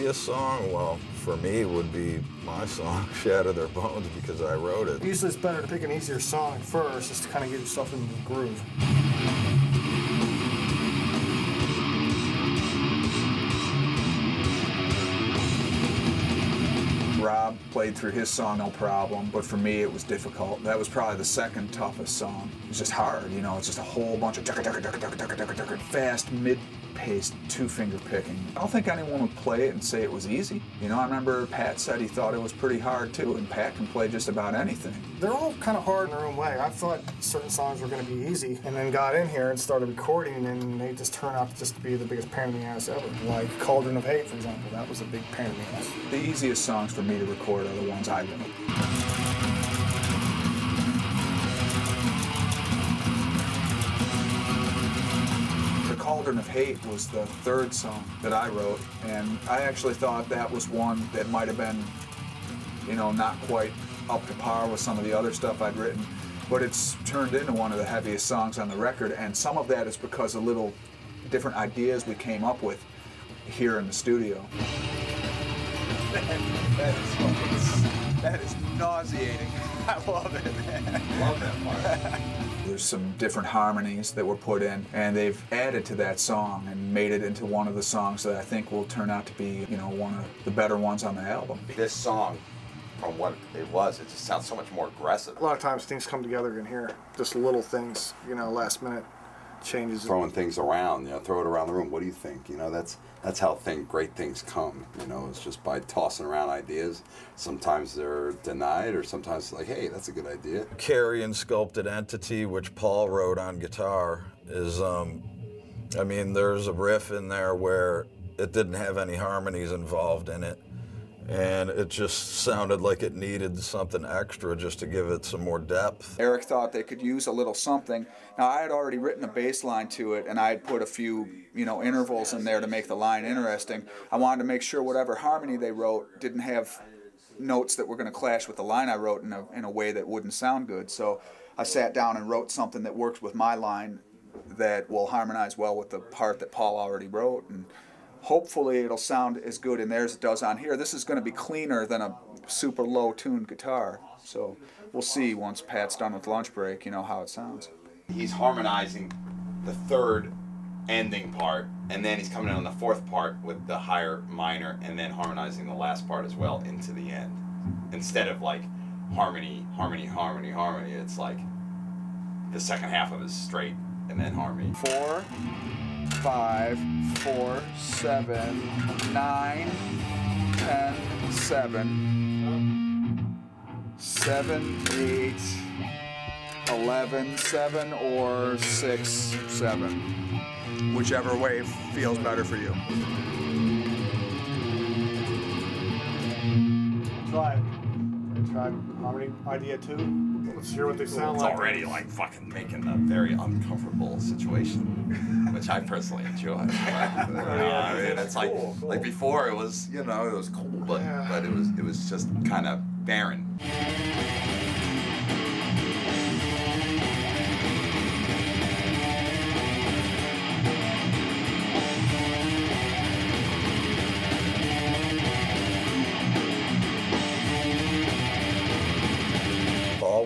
easiest song, well, for me, would be my song, Shatter Their Bones, because I wrote it. Usually it's better to pick an easier song first, just to kind of get yourself into the groove. Rob played through his song no problem, but for me it was difficult. That was probably the second toughest song. It was just hard, you know, it's just a whole bunch of fast, mid-paced, two-finger picking. I don't think anyone would play it and say it was easy. You know, I remember Pat said he thought it was pretty hard too, and Pat can play just about anything. They're all kind of hard in their own way. I thought certain songs were going to be easy, and then got in here and started recording, and they just turned out just to be the biggest pain in the ass ever. Like Cauldron of Hate, for example, that was a big pain in the ass. The easiest songs for me to record are the ones I wrote. Cauldron of Hate was the third song that I wrote, and I actually thought that was one that might have been, you know, not quite up to par with some of the other stuff I'd written, but it's turned into one of the heaviest songs on the record, and some of that is because of little different ideas we came up with here in the studio. That is nauseating. I love it, man. Love that part. There's some different harmonies that were put in, and they've added to that song and made it into one of the songs that I think will turn out to be, you know, one of the better ones on the album. This song, from what it just sounds so much more aggressive. A lot of times things come together in here, just little things, you know, last minute changes. Throwing things around, you know, throw it around the room. What do you think? You know, that's how great things come. You know, it's just by tossing around ideas. Sometimes they're denied, or sometimes it's like, hey, that's a good idea. Carrion Sculpted Entity, which Paul wrote on guitar, is, I mean, there's a riff in there where it didn't have any harmonies involved in it, and it just sounded like it needed something extra just to give it some more depth. Eric thought they could use a little something. Now, I had already written a bass line to it, and I had put a few, you know, intervals in there to make the line interesting. I wanted to make sure whatever harmony they wrote didn't have notes that were going to clash with the line I wrote in a way that wouldn't sound good. So I sat down and wrote something that works with my line that will harmonize well with the part that Paul already wrote, and hopefully it'll sound as good in there as it does on here. This is going to be cleaner than a super low-tuned guitar, so we'll see once Pat's done with Lunch Break, you know, how it sounds. He's harmonizing the third ending part, and then he's coming in on the fourth part with the higher minor, and then harmonizing the last part as well into the end. Instead of like harmony, harmony, harmony, harmony, it's like the second half of it is straight and then harmony. 4, 5, 4, 7, 9, 10, 7, 7, 8, 11, 7, or 6, 7. Whichever way feels better for you. Try it. Try harmony idea 2. Let's hear what they sound like. It's already like fucking making a very uncomfortable situation, which I personally enjoy. I mean, it's like cool. Like before it was, you know, it was cool, but it was just kind of barren.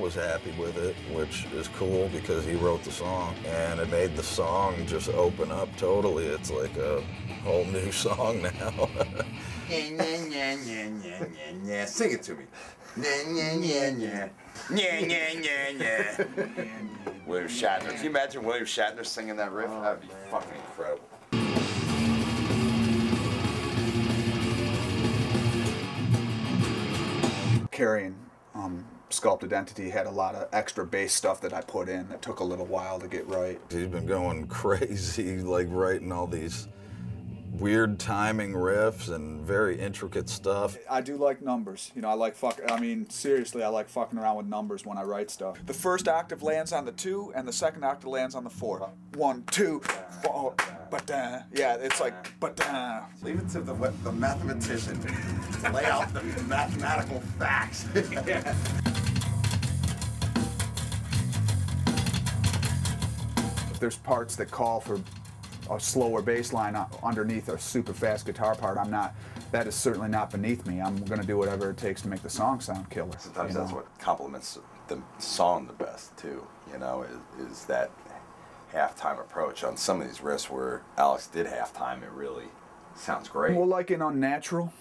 Was happy with it, which is cool because he wrote the song, and it made the song just open up totally. It's like a whole new song now. Sing it to me. William Shatner. Can you imagine William Shatner singing that riff? That'd be fucking incredible. Carrion Sculpted Entity had a lot of extra bass stuff that I put in that took a little while to get right. He's been going crazy, like writing all these weird timing riffs and very intricate stuff. I do like numbers. You know, I like seriously, I like fucking around with numbers when I write stuff. The first octave lands on the 2, and the second octave lands on the 4. 1, 2, 4, ba-da. Yeah, it's like ba-da. Leave it to the mathematician to lay out the mathematical facts. Yeah. If there's parts that call for a slower bass line underneath a super fast guitar part, I'm not that is certainly not beneath me. I'm going to do whatever it takes to make the song sound killer. Sometimes you that's know? what complements the song the best too. You know, is that halftime approach on some of these riffs where Alex did halftime. It really sounds great. Well, like in Unnatural,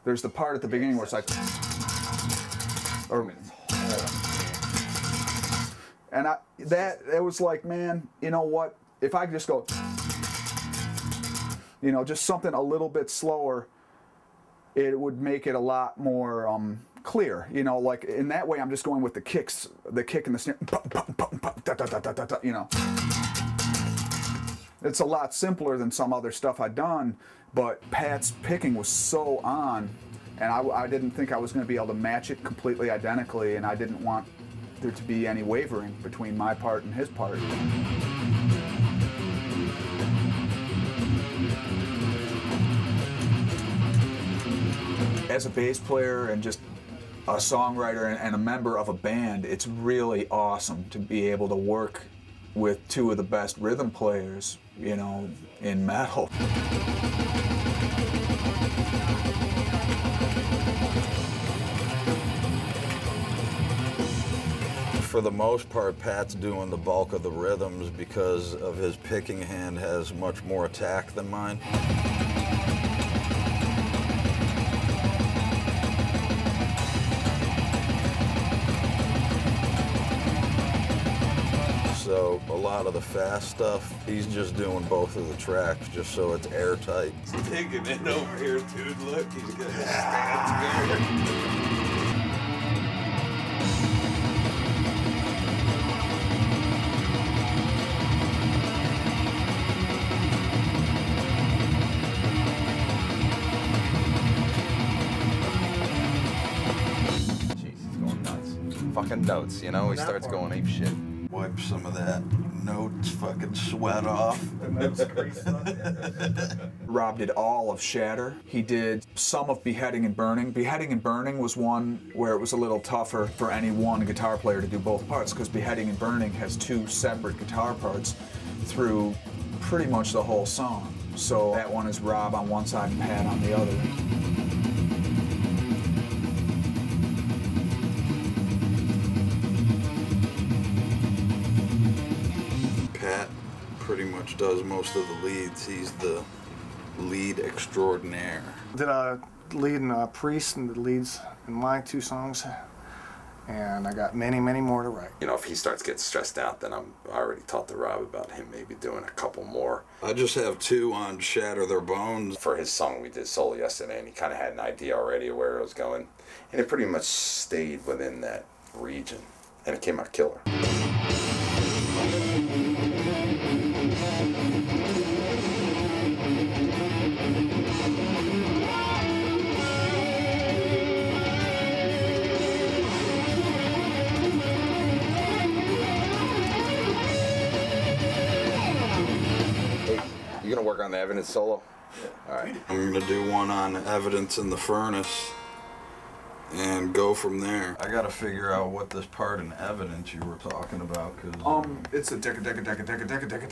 there's the part at the beginning where it's like, or, and that was like, man, you know what? If I could just go, you know, just something a little bit slower, it would make it a lot more clear. You know, like in that way, I'm just going with the kicks, the kick and the snare, you know. It's a lot simpler than some other stuff I'd done, but Pat's picking was so on, and I didn't think I was going to be able to match it completely identically, and I didn't want there to be any wavering between my part and his part. As a bass player and just a songwriter and a member of a band, it's really awesome to be able to work with two of the best rhythm players, you know, in metal. For the most part, Pat's doing the bulk of the rhythms because of his picking hand has much more attack than mine. So a lot of the fast stuff, he's just doing both of the tracks just so it's airtight. He's taking it over here, dude. Look, he's gonna stand together. Jeez, he's going nuts. Fucking notes, you know? He starts going ape shit. Wipe some of that notes fucking sweat off. Rob did all of Shatter. He did some of Beheading and Burning. Beheading and Burning was one where it was a little tougher for any one guitar player to do both parts, because Beheading and Burning has two separate guitar parts through pretty much the whole song. So that one is Rob on one side and Pat on the other. Pat pretty much does most of the leads. He's the lead extraordinaire. Did a lead in Priest and the leads in my two songs, and I got many, many more to write. You know, if he starts getting stressed out, then I already talked to Rob about him maybe doing a couple more. I just have two on Shatter Their Bones. For his song we did solo yesterday, and he kind of had an idea already of where it was going, and it pretty much stayed within that region, and it came out killer. You gonna work on the Evidence solo? Yeah. All right. I'm gonna do one on Evidence in the Furnace and go from there. I gotta figure out what this part in Evidence you were talking about, cause It's a decka decka decka decka decka decka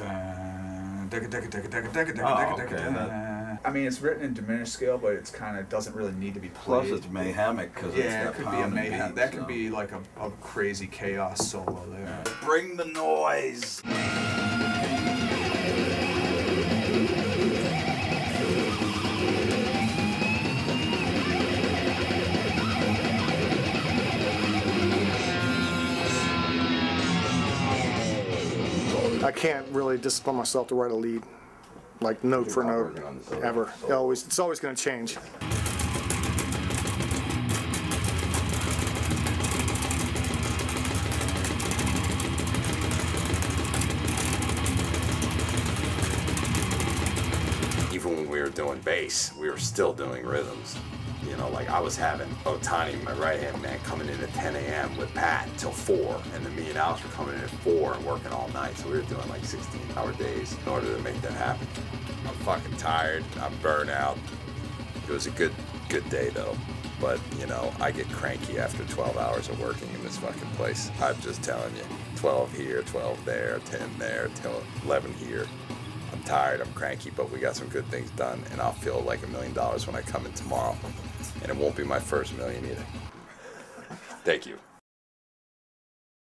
decka decka decka decka decka decka decka. I mean, it's written in diminished scale, but it's kind of doesn't really need to be played. plus it's mayhemic because Yeah, it's it got could be a pounding mayhem. beats, That could so. be like a crazy chaos solo there. Bring the noise. I can't really discipline myself to write a lead, like note for note, ever. It's always going to change. Even when we were doing bass, we were still doing rhythms. You know, like I was having Otani, my right-hand man, coming in at 10 a.m. with Pat until 4, and then me and Alex were coming in at 4 and working all night. So we were doing like 16-hour days in order to make that happen. I'm fucking tired. I'm burnt out. It was a good day though. But, you know, I get cranky after 12 hours of working in this fucking place. I'm just telling you, 12 here, 12 there, 10 there, till 11 here. I'm tired, I'm cranky, but we got some good things done, and I'll feel like $1 million when I come in tomorrow. And it won't be my first million either. Thank you.